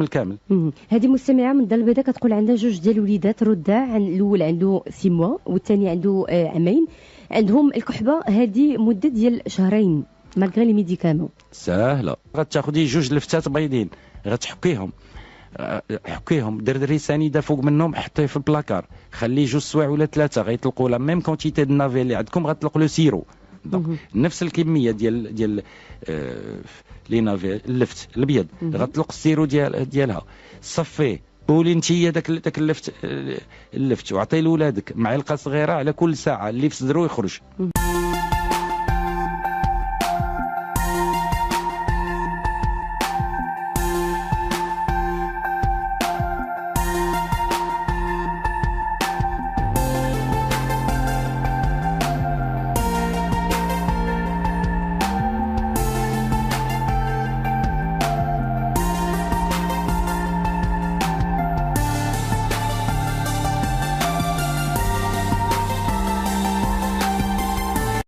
كامل. هذه مستمعه من الدار البيضاء كتقول عندها جوج ديال الوليدات رضع، الاول عنده 6 موا والثاني عنده عامين. عندهم الكحبه هذه مده ديال شهرين مالغري لي ميديكامون. ساهله، غتاخدي جوج لفتات بيضين غتحكيهم، دردري سنيده فوق منهم، حطيه في البلاكار، خليه جوج سوايع ولا 3 غيطلقوا لا ميم كونتيتي د النافي اللي عندكم، غتطلق لو سيرو نفس الكميه ديال لي نافي اللفت الابيض، غتطلق السيرو ديالها، صفيه قولي انتيا داك اللفت وعطيه لولادك معلقه صغيره على كل ساعه اللي في صدرو يخرج.